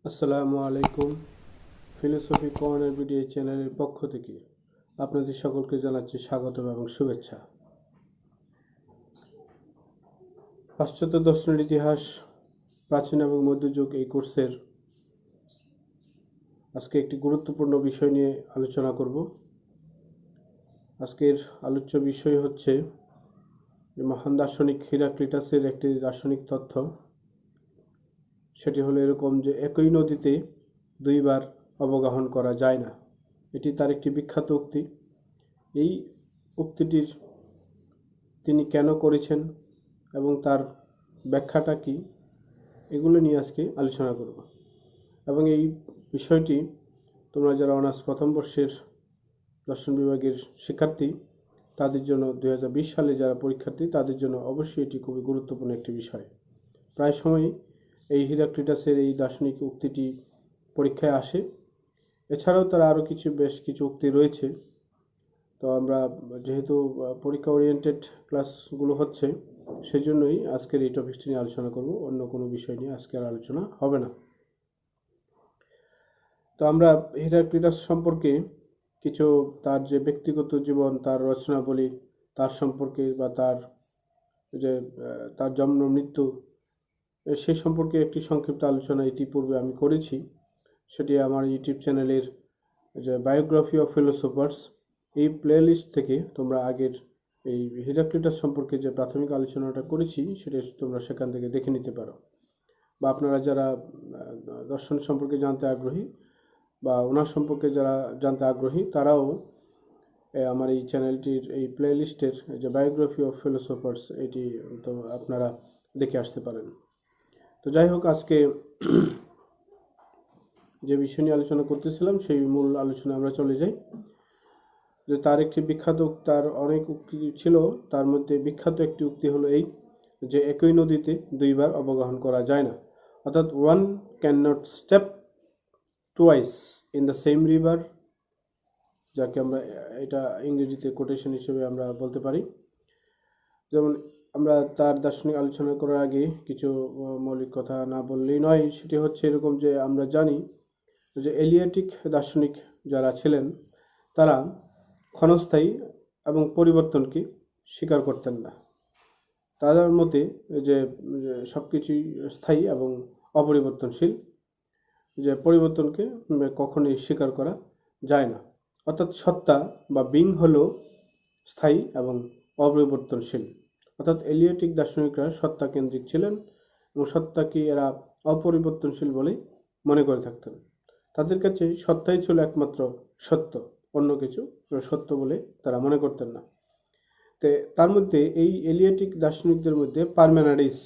আসসালামু আলাইকুম। Philosophy corner video চ্যানেলের পক্ষ থেকে আপনাদের সকলকে জানাচ্ছি স্বাগত এবং শুভেচ্ছা। পাশ্চাত্য দর্শনের ইতিহাস, প্রাচীন এবং মধ্যযুগ এই কোর্সের আজকে একটি গুরুত্বপূর্ণ বিষয় নিয়ে আলোচনা করব। আজকের আলোচ্য বিষয় হচ্ছে মহান দার্শনিক হিরাক্লিটাসের একটি দার্শনিক তথ্য। সেটি হলো এরকম যে একই নদীতে দুইবার অবগাহন করা যায় না। এটি তার একটি বিখ্যাত উক্তি। এই উক্তিটির তিনি কেন করেছেন এবং তার ব্যাখ্যাটা কি, এগুলো নিয়ে আজকে আলোচনা করব। এবং এই বিষয়টি তোমরা যারা অনার্স প্রথম বর্ষের দর্শন বিভাগের শিক্ষার্থী তাদের জন্য 2020 সালে যারা পরীক্ষার্থী তাদের জন্য অবশ্যই এটি খুবই গুরুত্বপূর্ণ একটি বিষয়। প্রায় সময়ই এই হিরাক্লিটাসের এই দার্শনিক উক্তিটি পরীক্ষায় আসে। এছাড়াও তার আরও বেশ কিছু উক্তি রয়েছে। তো আমরা যেহেতু পরীক্ষা ওরিয়েন্টেড ক্লাসগুলো হচ্ছে, সেজন্যই আজকের এই টপিকটি নিয়ে আলোচনা করব, অন্য কোনো বিষয় নিয়ে আজকের আলোচনা হবে না। তো আমরা হিরাক্লিটাস সম্পর্কে কিছু তার যে ব্যক্তিগত জীবন, তার রচনাবলী, তার সম্পর্কে বা তার জন্ম মৃত্যু সে সম্পর্কে একটি সংক্ষিপ্ত আলোচনা ইতিপূর্বে আমি করেছি। সেটি আমার ইউটিউব চ্যানেলের যে বায়োগ্রাফি অফ ফিলোসফার্স এই প্লেলিস্ট থেকে তোমরা আগের এই হিরাক্লিটাস সম্পর্কে যে প্রাথমিক আলোচনাটা করেছি সেটা তোমরা সেখান থেকে দেখে নিতে পারো। বা আপনারা যারা দর্শন সম্পর্কে জানতে আগ্রহী বা ওনার সম্পর্কে যারা জানতে আগ্রহী তারাও আমার এই চ্যানেলটির এই প্লেলিস্টের যে বায়োগ্রাফি অফ ফিলোসফার্স এটি তো আপনারা দেখে আসতে পারেন। তো যাই হোক, আজকে যে বিষয় নিয়ে আলোচনা করতেছিলাম সেই মূল আলোচনায় আমরা চলে যাই। যে তার একটি বিখ্যাত, তার অনেক উক্তি ছিল, তার মধ্যে বিখ্যাত একটি উক্তি হলো এই যে একই নদীতে দুইবার অবগাহন করা যায় না, অর্থাৎ one can not step twice in the same river, যাকে আমরা এটা ইংরেজিতে কোটেশন হিসেবে আমরা বলতে পারি। যেমন আমরা তার দার্শনিক আলোচনা করার আগে কিছু মৌলিক কথা না বললেই নয়। সেটি হচ্ছে এরকম যে আমরা জানি যে এলিয়াটিক দার্শনিক যারা ছিলেন তারা ক্ষণস্থায়ী এবং পরিবর্তনকে স্বীকার করতেন না। তাদের মতে যে সব কিছুই স্থায়ী এবং অপরিবর্তনশীল, যে পরিবর্তনকে কখনোই স্বীকার করা যায় না। অর্থাৎ সত্তা বা বিং হলো স্থায়ী এবং অপরিবর্তনশীল। অর্থাৎ এলিয়াটিক দার্শনিকরা সত্তা কেন্দ্রিক ছিলেন এবং সত্তাকে এরা অপরিবর্তনশীল বলে মনে করে থাকতেন। তাদের কাছে সত্তাই ছিল একমাত্র সত্য, অন্য কিছু সত্য বলে তারা মনে করতেন না। তার মধ্যে এই এলিয়াটিক দার্শনিকদের মধ্যে পারমেনাডিস,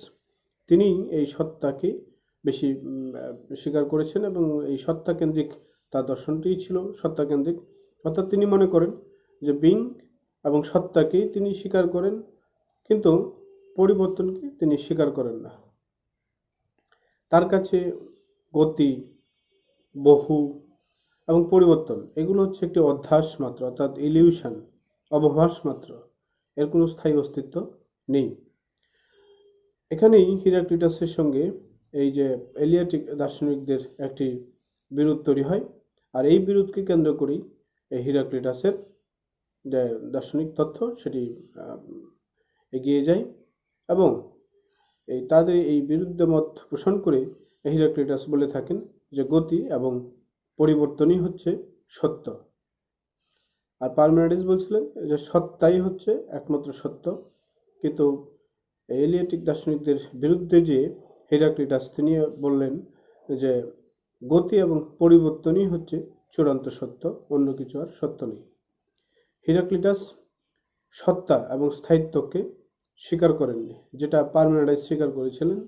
তিনি এই সত্তাকে বেশি স্বীকার করেছেন এবং এই সত্তা কেন্দ্রিক তার দর্শনটিই ছিল সত্তা কেন্দ্রিক। অর্থাৎ তিনি মনে করেন যে বিং এবং সত্তাকেই তিনি স্বীকার করেন, কিন্তু পরিবর্তনকে তিনি স্বীকার করেন না। তার কাছে গতি, বহু এবং পরিবর্তন এগুলো হচ্ছে একটি অধ্যাস মাত্র, অর্থাৎ ইলিউশন, অবভাস মাত্র, এর কোনো স্থায়ী অস্তিত্ব নেই। এখানেই হিরাক্লিটাসের সঙ্গে এই যে এলিয়াটিক দার্শনিকদের একটি বিরোধ তৈরি হয়, আর এই বিরোধকে কেন্দ্র করেই এই হিরাক্লিটাসের যে দার্শনিক তথ্য সেটি এগিয়ে যায় এবং তাদের এই বিরুদ্ধ মত পোষণ করে হিরাক্লিটাস বলে থাকেন যে গতি এবং পরিবর্তনই হচ্ছে সত্য। আর পারমেনাডিস বলছিলেন যে সত্তাই হচ্ছে একমাত্র সত্য। কিন্তু এলিয়াটিক দার্শনিকদের বিরুদ্ধে যে হিরাক্লিটাস তিনি বললেন যে গতি এবং পরিবর্তনই হচ্ছে চূড়ান্ত সত্য, অন্য কিছু আর সত্য নেই। হিরাক্লিটাস সত্তা এবং স্থায়িত্বকে স্বীকার করেননি, যেটা পারমেনাডিস স্বীকার করেছিলেন।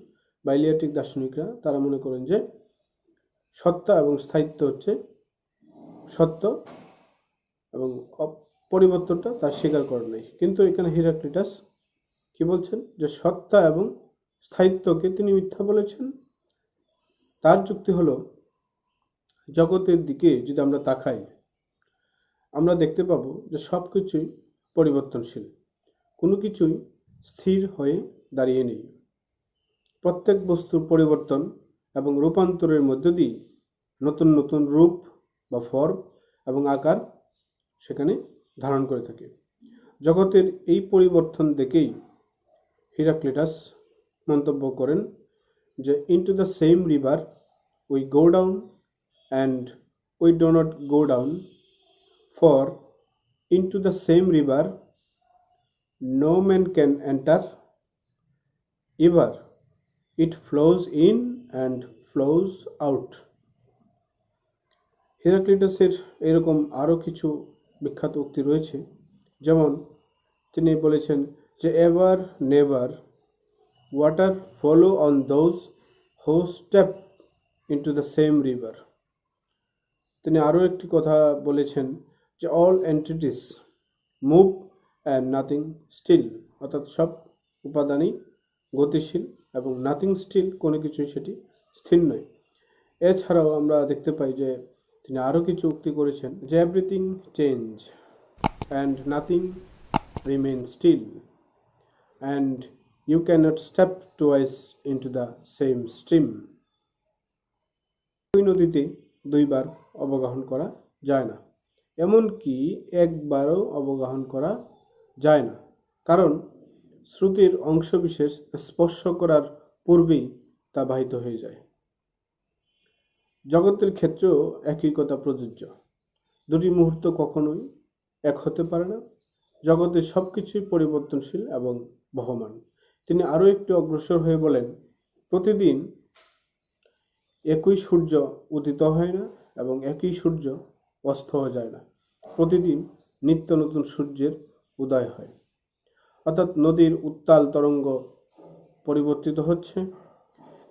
বা এলিয়াটিক দার্শনিকরা তারা মনে করেন যে সত্তা এবং স্থায়িত্ব হচ্ছে সত্য এবং পরিবর্তনটা তার স্বীকার করেন নাই। কিন্তু এখানে হিরাক্লিটাস কি বলছেন যে সত্তা এবং স্থায়িত্বকে তিনি মিথ্যা বলেছেন। তার যুক্তি হলো জগতের দিকে যদি আমরা তাকাই, আমরা দেখতে পাবো যে সব কিছুই পরিবর্তনশীল, কোনো কিছুই স্থির হয়ে দাঁড়িয়ে নেই। প্রত্যেক বস্তুর পরিবর্তন এবং রূপান্তরের মধ্য দিয়ে নতুন নতুন রূপ বা ফর্ম এবং আকার সেখানে ধারণ করে থাকে। জগতের এই পরিবর্তন দেখেই হিরাক্লিটাস মন্তব্য করেন যে into the same river we go down and we do not go down, for into the same river no man can enter, ever it flows in and flows out. হিরাক্লিটাসের এরকম আরও কিছু বিখ্যাত উক্তি রয়েছে, যেমন তিনি বলেছেন যে ever never water follow on those who step into the same river. তিনি আরও একটি কথা বলেছেন যে all entities move and nothing still, অর্থাৎ সব উপাদানই গতিশীল এবং নাথিং স্টিল, কোনো কিছুই সেটি স্থির নয়। এছাড়াও আমরা দেখতে পাই যে তিনি আরও কিছু উক্তি করেছেন যে everything change and nothing remain still and you can't step twice into the same stream. ওই নদীতে দুইবার অবগাহন করা যায় না, এমনকি একবারও অবগাহন করা যায় না, কারণ শ্রুতির অংশবিশেষ স্পর্শ করার পূর্বেই তা বাহিত হয়ে যায়। জগতের ক্ষেত্রেও একই কথা প্রযোজ্য। দুটি মুহূর্ত কখনোই এক হতে পারে না। জগতের সব কিছুই পরিবর্তনশীল এবং বহমান। তিনি আরও একটু অগ্রসর হয়ে বলেন, প্রতিদিন একই সূর্য উদিত হয় না এবং একই সূর্য অস্তও যায় না। প্রতিদিন নিত্য নতুন সূর্যের উদয় হয়। অর্থাৎ নদীর উত্তাল তরঙ্গ পরিবর্তিত হচ্ছে।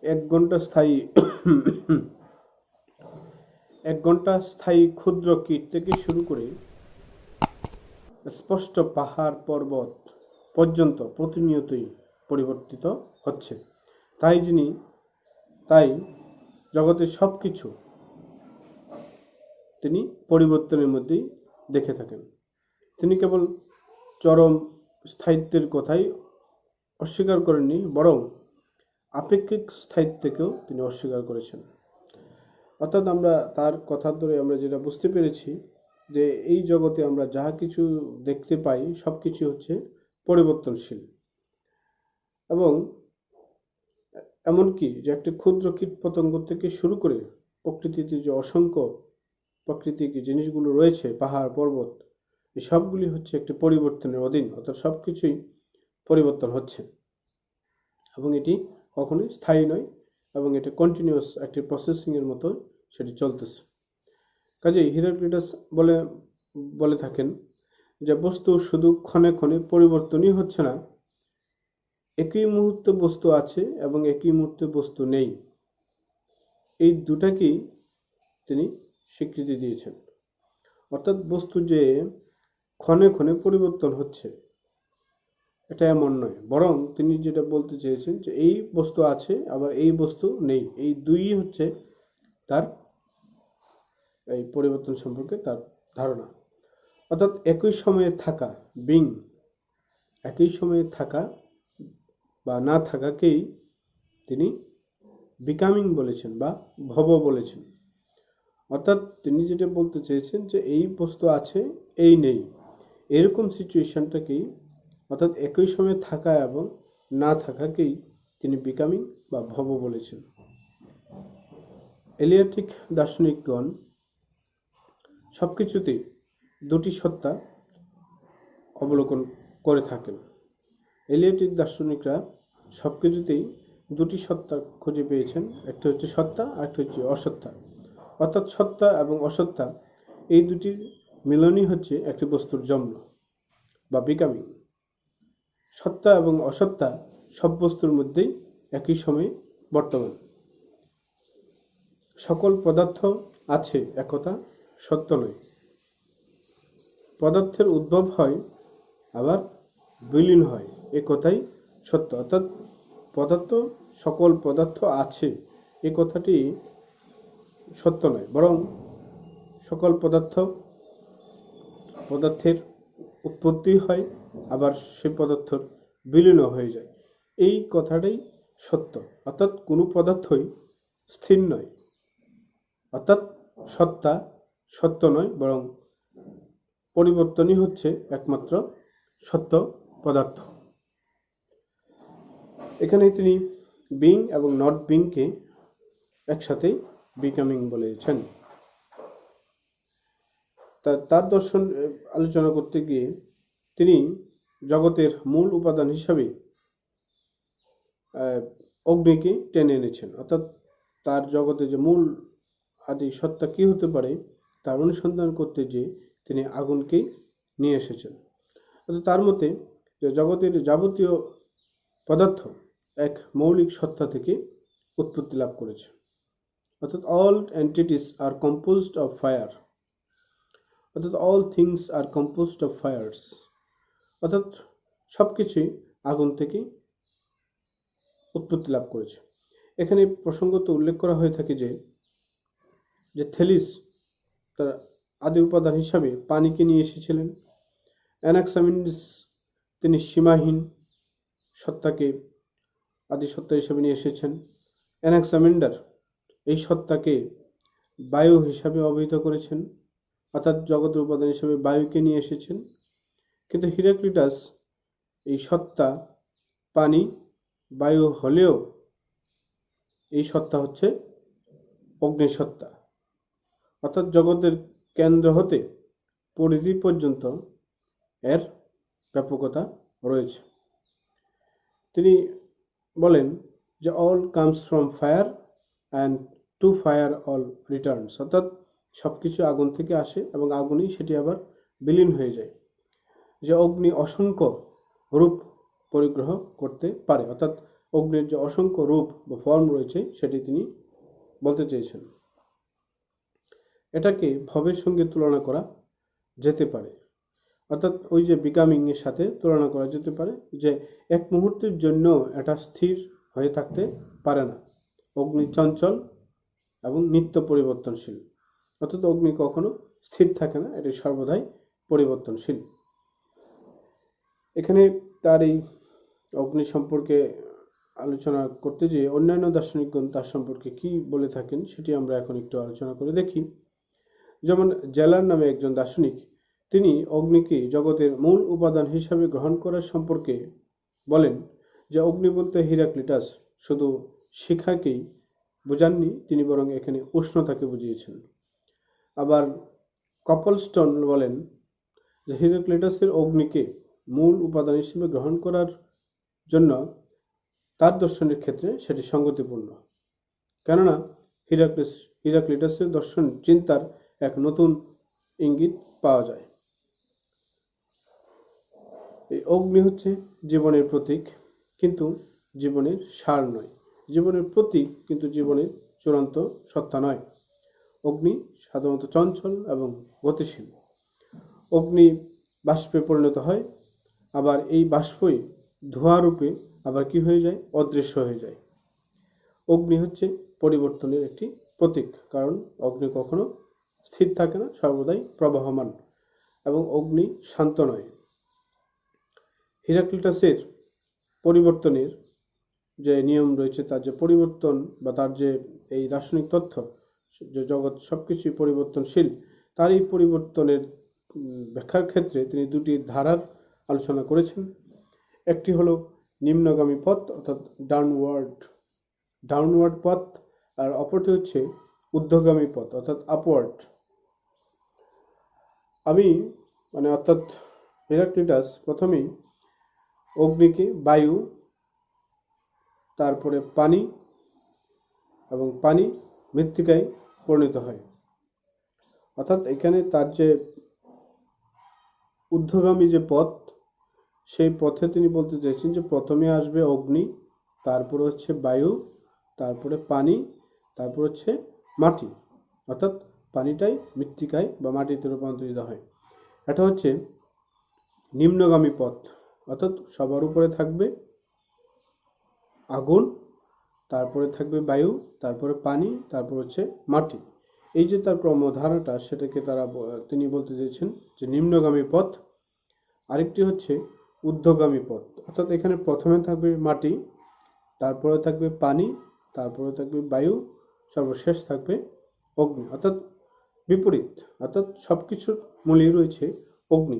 এক ঘন্টা স্থায়ী ক্ষুদ্র কীট থেকে শুরু করে স্পষ্ট পাহাড় পর্বত পর্যন্ত প্রতিনিয়তই পরিবর্তিত হচ্ছে। তাই জগতের সব কিছু তিনি পরিবর্তনের মধ্যেই দেখে থাকেন। তিনি কেবল চরম স্থায়িত্বের কথাই অস্বীকার করেননি, বরং আপেক্ষিক স্থায়িত্বকেও তিনি অস্বীকার করেছেন। অর্থাৎ আমরা তার কথা ধরে আমরা যেটা বুঝতে পেরেছি যে এই জগতে আমরা যা কিছু দেখতে পাই সব কিছু হচ্ছে পরিবর্তনশীল, এবং এমনকি যে একটি ক্ষুদ্র কীট পতঙ্গ থেকে শুরু করে প্রকৃতিতে যে অসংখ্য প্রাকৃতিক জিনিসগুলো রয়েছে, পাহাড় পর্বত, এই সবগুলি হচ্ছে একটি পরিবর্তনের অধীন। অর্থাৎ সব কিছুই পরিবর্তন হচ্ছে এবং এটি কখনোই স্থায়ী নয় এবং এটা কন্টিনিউয়াস একটি প্রসেসিংয়ের মতো সেটি চলতেছে। কাজেই হিরাক্লিটাস বলে থাকেন যে বস্তু শুধু ক্ষণে ক্ষণে পরিবর্তনই হচ্ছে না, একই মুহূর্তে বস্তু আছে এবং একই মুহূর্তে বস্তু নেই, এই দুটাকেই তিনি স্বীকৃতি দিয়েছেন। অর্থাৎ বস্তু যে ক্ষণে ক্ষণে পরিবর্তন হচ্ছে এটা এমন নয়, বরং তিনি যেটা বলতে চেয়েছেন যে এই বস্তু আছে আবার এই বস্তু নেই, এই দুই হচ্ছে তার এই পরিবর্তন সম্পর্কে তার ধারণা। অর্থাৎ একই সময়ে থাকা বিং, একই সময়ে থাকা বা না থাকাকেই তিনি বিকামিং বলেছেন বা ভব বলেছেন। অর্থাৎ তিনি যেটা বলতে চেয়েছেন যে এই বস্তু আছে এই নেই, এরকম সিচুয়েশনটাকেই, অর্থাৎ একই সময়ে থাকা এবং না থাকাকেই তিনি বিকামিং বা ভব বলেছেন। এলিয়াটিক দার্শনিকগণ সবকিছুতেই দুটি সত্তা অবলোকন করে থাকেন। এলিয়াটিক দার্শনিকরা সবকিছুতেই দুটি সত্তা খুঁজে পেয়েছেন, একটা হচ্ছে সত্তা আর একটা হচ্ছে অসত্তা। অর্থাৎ সত্তা এবং অসত্তা এই দুটির মিলনই হচ্ছে একটি বস্তুর জন্ম বা বিকামিং। সত্তা এবং অসত্তা সব বস্তুর মধ্যেই একই সময়ে বর্তমান। সকল পদার্থ আছে একথা সত্য নয়, পদার্থের উদ্ভব হয় আবার বিলীন হয়, এ কথাই সত্য। অর্থাৎ সকল পদার্থ আছে এ কথাটি সত্য নয়, বরং সকল পদার্থের উৎপত্তি হয় আবার সে পদার্থের বিলীন হয়ে যায়, এই কথাটাই সত্য। অর্থাৎ কোনো পদার্থই স্থির নয়, অর্থাৎ সত্তা সত্য নয়, বরং পরিবর্তনই হচ্ছে একমাত্র সত্য পদার্থ। এখানে তিনি বিং এবং নট বিংকে একসাথেই বিকামিং বলেছেন। তার দর্শন আলোচনা করতে গিয়ে তিনি জগতের মূল উপাদান হিসাবে অগ্নিকে টেনে এনেছেন, অর্থাৎ তার জগতে যে মূল আদি সত্তা কি হতে পারে তার অনুসন্ধান করতে গিয়ে তিনি আগুনকেই নিয়ে এসেছেন। অর্থাৎ তার মতে যে জগতের যাবতীয় পদার্থ এক মৌলিক সত্তা থেকে উৎপত্তি লাভ করেছে, অর্থাৎ all entities are composed of fire, অর্থাৎ all things are composed of fires, অর্থাৎ সব কিছুই আগুন থেকে উৎপত্তি লাভ করেছে। এখানে প্রসঙ্গত উল্লেখ করা হয়ে থাকে যে থেলিস তার আদি উপাদান হিসাবে পানিকে নিয়ে এসেছিলেন। অ্যানাক্সামিন্ডিস তিনি সীমাহীন সত্তাকে আদি সত্তা হিসাবে নিয়ে এসেছেন। অ্যানাক্সামেন্ডার এই সত্তাকে বায়ু হিসাবে অভিহিত করেছেন, অর্থাৎ জগতের উপাদান হিসাবে বায়ুকে নিয়ে এসেছেন। কিন্তু হিরাক্লিটাস এই সত্তা পানি বায়ু হলেও এই সত্তা হচ্ছে অগ্নিসত্তা, অর্থাৎ জগতের কেন্দ্র হতে পরিধি পর্যন্ত এর ব্যাপকতা রয়েছে। তিনি বলেন যে all comes from fire and to fire all Returns, অর্থাৎ সব কিছু আগুন থেকে আসে এবং আগুনই সেটি আবার বিলীন হয়ে যায়। যে অগ্নি অসংখ্য রূপ পরিগ্রহ করতে পারে, অর্থাৎ অগ্নির যে অসংখ্য রূপ বা ফর্ম রয়েছে সেটি তিনি বলতে চেয়েছেন। এটাকে ভবের সঙ্গে তুলনা করা যেতে পারে, অর্থাৎ ওই যে বিকামিং এর সাথে তুলনা করা যেতে পারে, যে এক মুহূর্তের জন্য এটা স্থির হয়ে থাকতে পারে না। অগ্নি চঞ্চল এবং নিত্য পরিবর্তনশীল, অর্থাৎ অগ্নি কখনো স্থির থাকে না, এটি সর্বদাই পরিবর্তনশীল। এখানে তার এই অগ্নি সম্পর্কে আলোচনা করতে যেয়ে অন্যান্য দার্শনিকগণ তার সম্পর্কে কি বলে থাকেন সেটি আমরা এখন একটু আলোচনা করে দেখি। যেমন জেলার নামে একজন দার্শনিক, তিনি অগ্নিকে জগতের মূল উপাদান হিসাবে গ্রহণ করার সম্পর্কে বলেন যে অগ্নি বলতে হিরাক্লিটাস শুধু শিখাকেই বোঝাননি, তিনি বরং এখানে উষ্ণতাকে বুঝিয়েছেন। আবার কপলস্টন বলেন যে হিরাক্লিটাসের অগ্নিকে মূল উপাদান হিসেবে গ্রহণ করার জন্য তার দর্শনের ক্ষেত্রে সেটি সঙ্গতিপূর্ণ, কেননা হিরাক্লিটাসের দর্শন চিন্তার এক নতুন ইঙ্গিত পাওয়া যায়। এই অগ্নি হচ্ছে জীবনের প্রতীক, কিন্তু জীবনের সার নয়। জীবনের প্রতীক, কিন্তু জীবনের চূড়ান্ত সত্তা নয়। অগ্নি সাধারণত চঞ্চল এবং গতিশীল। অগ্নি বাষ্পে পরিণত হয়, আবার এই বাষ্পই ধোঁয়া রূপে আবার কি হয়ে যায়, অদৃশ্য হয়ে যায়। অগ্নি হচ্ছে পরিবর্তনের একটি প্রতীক, কারণ অগ্নি কখনো স্থির থাকে না, সর্বদাই প্রবাহমান, এবং অগ্নি শান্ত নয়। হিরাক্লিটাসের পরিবর্তনের যে নিয়ম রয়েছে, তার যে পরিবর্তন বা তার যে এই রাসায়নিক তথ্য যে জগৎ সবকিছুই পরিবর্তনশীল, তার এই পরিবর্তনের ব্যাখ্যার ক্ষেত্রে তিনি দুটি ধারার আলোচনা করেছেন। একটি হলো নিম্নগামী পথ, অর্থাৎ ডাউনওয়ার্ড পথ, আর অপরটি হচ্ছে ঊর্ধ্বগামী পথ, অর্থাৎ আপওয়ার্ড। অর্থাৎ হিরাক্লিটাস প্রথমেই অগ্নিকে বায়ু, তারপরে পানি, এবং পানি মৃত্তিকায় পরিণত হয়। অর্থাৎ এখানে তার যে ঊর্ধ্বগামী যে পথ, সেই পথে তিনি বলতে চাইছেন যে প্রথমে আসবে অগ্নি, তারপরে হচ্ছে বায়ু, তারপরে পানি, তারপর হচ্ছে মাটি, অর্থাৎ পানিটাই মৃত্তিকায় বা মাটিতে রূপান্তরিত হয়। এটা হচ্ছে নিম্নগামী পথ, অর্থাৎ সবার উপরে থাকবে আগুন, তারপরে থাকবে বায়ু, তারপরে পানি, তারপর হচ্ছে মাটি। এই যে তার ক্রমধারাটা, সেটাকে তিনি বলতে চেয়েছেন যে নিম্নগামী পথ। আরেকটি হচ্ছে ঊর্ধ্বগামী পথ, অর্থাৎ এখানে প্রথমে থাকবে মাটি, তারপরে থাকবে পানি, তারপরে থাকবে বায়ু, সর্বশেষ থাকবে অগ্নি, অর্থাৎ বিপরীত, অর্থাৎ সবকিছুর মূলেই রয়েছে অগ্নি,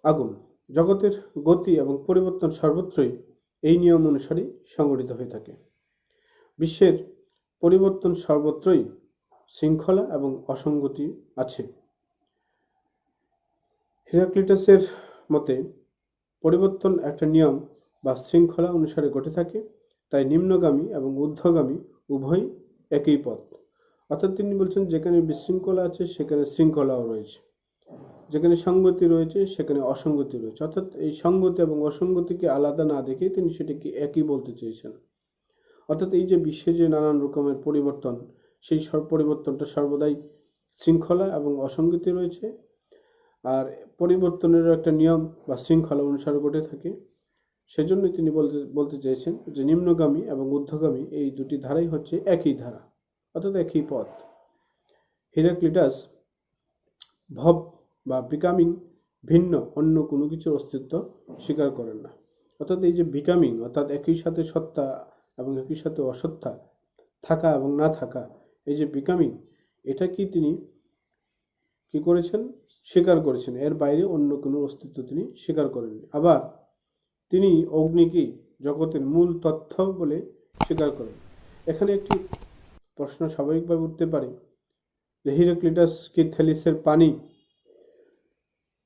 আগুন। জগতের গতি এবং পরিবর্তন সর্বত্রই এই নিয়ম অনুসারেই সংঘটিত হয়ে থাকে। বিশ্বের পরিবর্তন সর্বত্রই শৃঙ্খলা এবং অসঙ্গতি আছে। হিরাক্লিটাসের মতে পরিবর্তন একটা নিয়ম বা শৃঙ্খলা অনুসারে ঘটে থাকে, তাই নিম্নগামী এবং ঊর্ধ্বগামী উভয় একই পথ। অর্থাৎ তিনি বলছেন যেখানে বিশৃঙ্খলা আছে সেখানে শৃঙ্খলাও রয়েছে, যেখানে সঙ্গতি রয়েছে সেখানে অসঙ্গতি রয়েছে। অর্থাৎ এই সঙ্গতি এবং অসঙ্গতিকে আলাদা না দেখে তিনি সেটাকে একই বলতে চেয়েছেন। অর্থাৎ এই যে বিশ্বে যে নানান রকমের পরিবর্তন, সেই সব পরিবর্তনটা সর্বদাই শৃঙ্খলা এবং অসঙ্গতি রয়েছে, আর পরিবর্তনের একটা নিয়ম বা শৃঙ্খলা অনুসারে ঘটে থাকে। সেজন্যই তিনি বলতে চেয়েছেন যে নিম্নগামী এবং ঊর্ধ্বগামী এই দুটি ধারাই হচ্ছে একই ধারা, অর্থাৎ একই পথ। হিরাক্লিটাস ভব বা বিকামিং ভিন্ন অন্য কোনো কিছুর অস্তিত্ব স্বীকার করেন না। অর্থাৎ এই যে বিকামিং, অর্থাৎ একই সাথে সত্তা এবং একই সাথে অসত্তা থাকা এবং না থাকা, এই যে বিকামিং, এটা কি তিনি কি করেছেন? স্বীকার করেছেন। এর বাইরে অন্য কোনো অস্তিত্ব তিনি স্বীকার করেননি। আবার তিনি অগ্নিকে জগতের মূল তথ্য বলে স্বীকার করেন। এখানে একটি প্রশ্ন স্বাভাবিকভাবে উঠতে পারে যে হিরাক্লিটাস কি থেলিসের পানি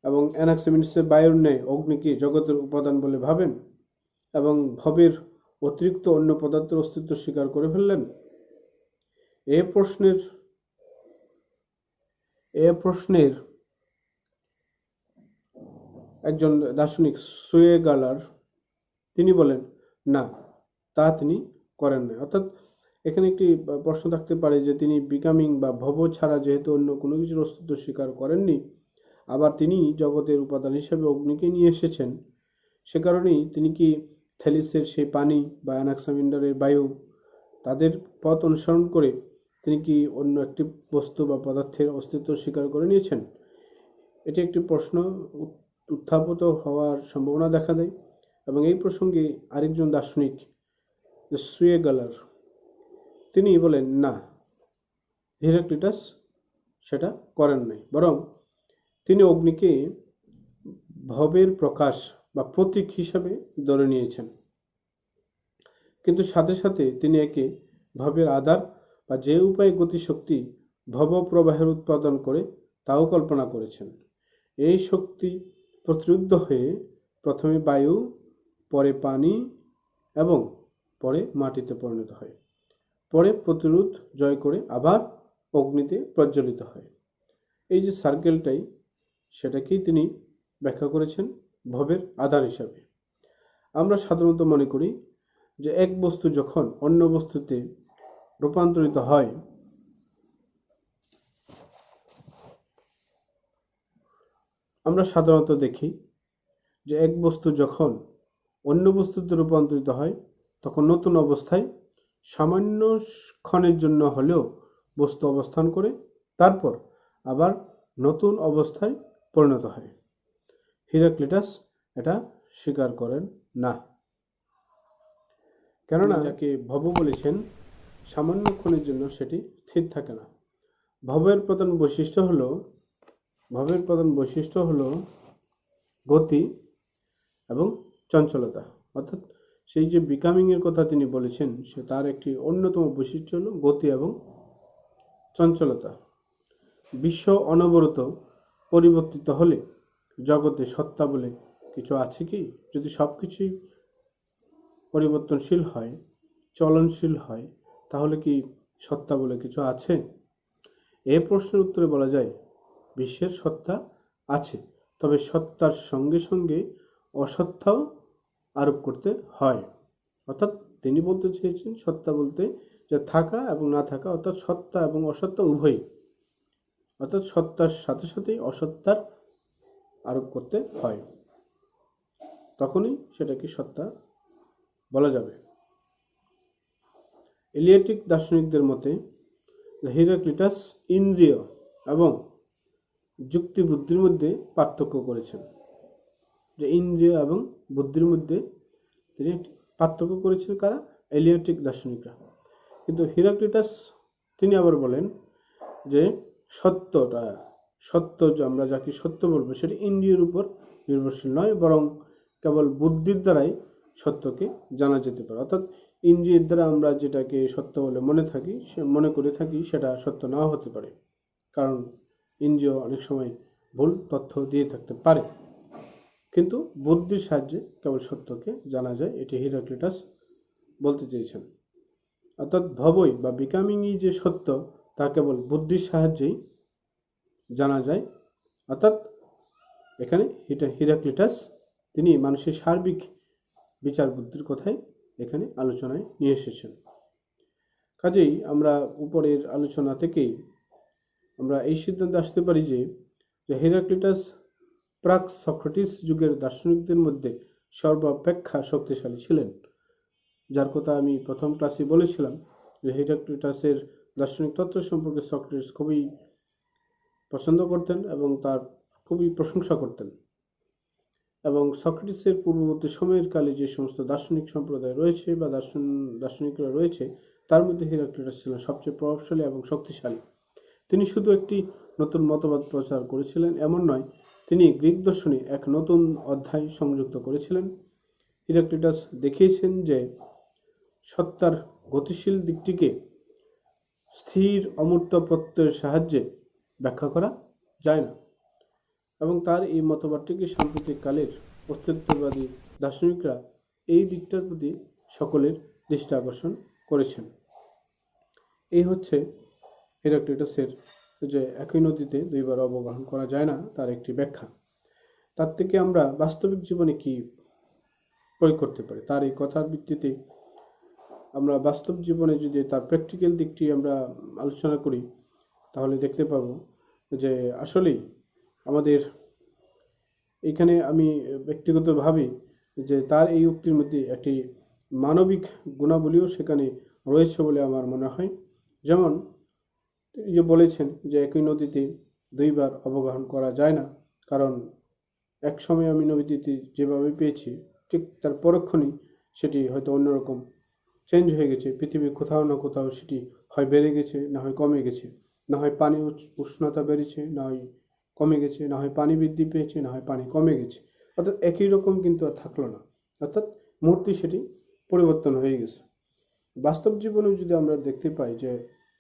এবং অ্যানাক্সিমেনিসের বায়ুর ন্যায় অগ্নিকে জগতের উপাদান বলে ভাবেন এবং ভবের অতিরিক্ত অন্য পদার্থের অস্তিত্ব স্বীকার করে ফেললেন? এ প্রশ্নের একজন দার্শনিক সুয়েগালার তিনি বলেন না, তা তিনি করেন না। অর্থাৎ এখানে একটি প্রশ্ন থাকতে পারে যে তিনি বিকামিং বা ভব ছাড়া যেহেতু অন্য কোনো কিছুর অস্তিত্ব স্বীকার করেননি, আবার তিনি জগতের উপাদান হিসেবে অগ্নিকে নিয়ে এসেছেন, সে কারণেই তিনি কি থেলিসের সেই পানি বা অ্যানাক্সামিন্ডারের বায়ু তাদের পথ অনুসরণ করে তিনি কি অন্য একটি বস্তু বা পদার্থের অস্তিত্ব স্বীকার করে নিয়েছেন? এটি একটি প্রশ্ন উত্থাপিত হওয়ার সম্ভাবনা দেখা দেয়। এবং এই প্রসঙ্গে আরেকজন দার্শনিক সুয়েগালার তিনি বলেন না, হিরাক্লিটাস সেটা করেন নাই, বরং তিনি অগ্নিকে ভবের প্রকাশ বা প্রতীক হিসাবে ধরে নিয়েছেন, কিন্তু সাথে সাথে তিনি একে ভবের আধার বা যে উপায়ে গতিশক্তি ভব প্রবাহের উৎপাদন করে তাও কল্পনা করেছেন। এই শক্তি প্রতিরুদ্ধ হয়ে প্রথমে বায়ু, পরে পানি এবং পরে মাটিতে পরিণত হয়, পরে প্রতিরোধ জয় করে আবার অগ্নিতে প্রজ্বলিত হয়। এই যে সার্কেলটাই, সেটাকেই তিনি ব্যাখ্যা করেছেন ভবের আধার হিসাবে। আমরা সাধারণত মনে করি যে এক বস্তু যখন অন্য বস্তুতে রূপান্তরিত হয়, আমরা সাধারণত দেখি যে এক বস্তু যখন অন্য বস্তুতে রূপান্তরিত হয় তখন নতুন অবস্থায় সামান্য ক্ষণের জন্য হলেও বস্তু অবস্থান করে তারপর আবার নতুন অবস্থায় পরিণত হয়। হিরাক্লিটাস এটা স্বীকার করেন না, কেননা যাকে ভব বলেছেন সামান্য ক্ষণের জন্য সেটি স্থির থাকে না। ভবের প্রধান বৈশিষ্ট্য হলো গতি এবং চঞ্চলতা। অর্থাৎ সেই যে বিকামিং এর কথা তিনি বলেছেন, সে তার একটি অন্যতম বৈশিষ্ট্য হলো গতি এবং চঞ্চলতা। বিশ্ব অনবরত পরিবর্তিত হলে জগতে সত্তা বলে কিছু আছে কি? যদি সবকিছুই পরিবর্তনশীল হয়, চলনশীল হয়, তাহলে কি সত্তা বলে কিছু আছে? এই প্রশ্নের উত্তরে বলা যায় বিশ্বের সত্তা আছে, তবে সত্তার সঙ্গে সঙ্গে অসত্তাও আরোপ করতে হয়। অর্থাৎ তিনি বলতে চেয়েছেন সত্তা বলতে যে থাকা এবং না থাকা, অর্থাৎ সত্তা এবং অসত্তা উভয়ই, অর্থাৎ সত্তার সাথে সাথেই অসত্তার আরোপ করতে হয়, তখনই সেটাকে সত্তা বলা যাবে। এলিয়াটিক দার্শনিকদের মতে হিরাক্লিটাস ইন্দ্রিয় এবং যুক্তি বুদ্ধির মধ্যে পার্থক্য করেছেন, যে ইন্দ্রিয় এবং বুদ্ধির মধ্যে তিনি পার্থক্য করেছেন কারা? এলিয়াটিক দার্শনিকরা। কিন্তু হিরাক্লিটাস তিনি আবার বলেন যে সত্য যে আমরা যাকে সত্য বলবো সেটা ইন্দ্রিয়ের উপর নির্ভরশীল নয়, বরং কেবল বুদ্ধির দ্বারাই সত্যকে জানা যেতে পারে। অর্থাৎ ইন্দ্রিয়ের দ্বারা আমরা যেটাকে সত্য বলে মনে করে থাকি সেটা সত্য নাও হতে পারে, কারণ ইন্দ্রিয় অনেক সময় ভুল তথ্য দিয়ে থাকতে পারে। কিন্তু বুদ্ধির সাহায্যে কেবল সত্যকে জানা যায়, এটি হিরাক্লিটাস বলতে চেয়েছেন। অর্থাৎ ভবই বা বিকামিংই যে সত্য তা কেবল বুদ্ধির সাহায্যেই জানা যায়। অর্থাৎ এখানে হিরাক্লিটাস তিনি মানুষের সার্বিক বিচার বুদ্ধির কথাই এখানে আলোচনায় নিয়ে এসেছেন। কাজেই আমরা উপরের আলোচনা থেকেই আমরা এই সিদ্ধান্তে আসতে পারি যে হিরাক্লিটাস প্রাক সক্রেটিস যুগের দার্শনিকদের মধ্যে সর্বাপেক্ষা শক্তিশালী ছিলেন, যার কথা আমি প্রথম ক্লাসে বলেছিলাম যে হিরাক্লিটাসের দার্শনিক তত্ত্ব সম্পর্কে সক্রেটিস খুবই পছন্দ করতেন এবং তার খুবই প্রশংসা করতেন। এবং সক্রেটিসের পূর্ববর্তী সময়ের কালে যে সমস্ত দার্শনিক সম্প্রদায় রয়েছে বা দার্শনিকরা রয়েছে তার মধ্যে হিরাক্লিটাস ছিলেন সবচেয়ে প্রভাবশালী এবং শক্তিশালী। তিনি শুধু একটি নতুন মতবাদ প্রচার করেছিলেন এমন নয়, তিনি গ্রিক দর্শনে এক নতুন অধ্যায় সংযুক্ত করেছিলেন। হিরাক্লিটাস দেখিয়েছেন যে সত্তার গতিশীল দিকটিকে স্থির অমূর্ত প্রত্যয়ের সাহায্যে ব্যাখ্যা করা যায় না, এবং তার এই মতবাদটিকে সাম্প্রতিক কালের অস্তিত্ববাদী দার্শনিকরা এই দিকটার প্রতি সকলের দৃষ্টি আকর্ষণ করেছেন। এই হচ্ছে হিরাক্লিটাসের যে একই নদীতে দুইবার অবগাহন করা যায় না তার একটি ব্যাখ্যা। তার থেকে আমরা বাস্তবিক জীবনে কি প্রয়োগ করতে পারি, তার এই কথার ভিত্তিতে আমরা বাস্তব জীবনে যদি তার প্র্যাকটিক্যাল দিকটি আমরা আলোচনা করি তাহলে দেখতে পাবো যে আসলেই আমাদের এখানে আমি ব্যক্তিগতভাবে যে তার এই উক্তির মধ্যে একটি মানবিক গুণাবলীও সেখানে রয়েছে বলে আমার মনে হয়। যেমন যে বলেছেন যে একই নদীতে দুইবার অবগাহন করা যায় না, কারণ এক সময় আমি নদীতে যেভাবে পেয়েছি ঠিক তার পরক্ষণেই সেটি হয়তো অন্যরকম চেঞ্জ হয়ে গেছে। পৃথিবীর কোথাও না কোথাও সেটি হয় বেড়ে গেছে, না হয় কমে গেছে, না হয় পানি উষ্ণতা বেড়েছে, না হয় কমে গেছে, না হয় পানি বৃদ্ধি পেয়েছে, না হয় পানি কমে গেছে। অর্থাৎ একই রকম কিন্তু আর থাকলো না, অর্থাৎ মূর্তি সেটি পরিবর্তন হয়ে গেছে। বাস্তব জীবনেও যদি আমরা দেখতে পাই যে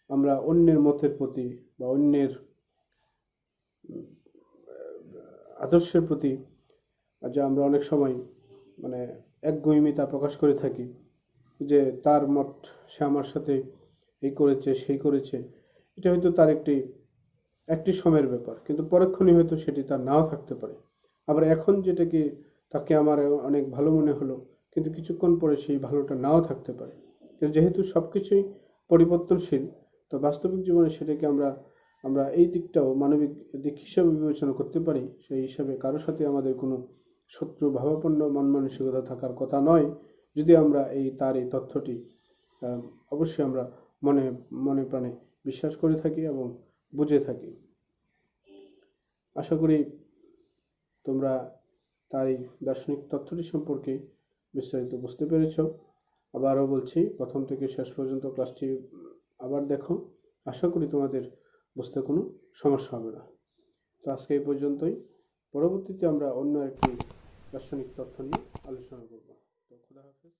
আমরা অন্যের মতের প্রতি বা অন্যের আদর্শের প্রতি যে আমরা অনেক সময় একগুঁয়েমিতা প্রকাশ করে থাকি, যে তার মত সে আমার সাথে এই করেছে সেই করেছে, এটা হয়তো তার একটি সময়ের ব্যাপার, কিন্তু পরক্ষণেই হয়তো সেটি তার নাও থাকতে পারে। আবার এখন যেটাকে তাকে আমার অনেক ভালো মনে হলো, কিন্তু কিছুক্ষণ পরে সেই ভালোটা নাও থাকতে পারে। কিন্তু যেহেতু সব কিছুই পরিবর্তনশীল, তো বাস্তবিক জীবনে সেটাকে আমরা এই দিকটাও মানবিক দিক হিসাবে বিবেচনা করতে পারি। সেই হিসাবে কারোর সাথে আমাদের কোনো শত্রু ভাবাপন্ন মন মানসিকতা থাকার কথা নয়, যদি আমরা তার এই তথ্যটি অবশ্যই আমরা মনে প্রাণে বিশ্বাস করে থাকি এবং বুঝে থাকি। আশা করি তোমরা তার এই দার্শনিক তথ্যটি সম্পর্কে বিস্তারিত বুঝতে পেরেছ। আবারও বলছি, প্রথম থেকে শেষ পর্যন্ত ক্লাসটি আবার দেখো, আশা করি তোমাদের বুঝতে কোনো সমস্যা হবে না। তো আজকে এই পর্যন্তই, পরবর্তীতে আমরা অন্য একটি দার্শনিক তথ্য নিয়ে আলোচনা করব। তো খোদা হাফেজ।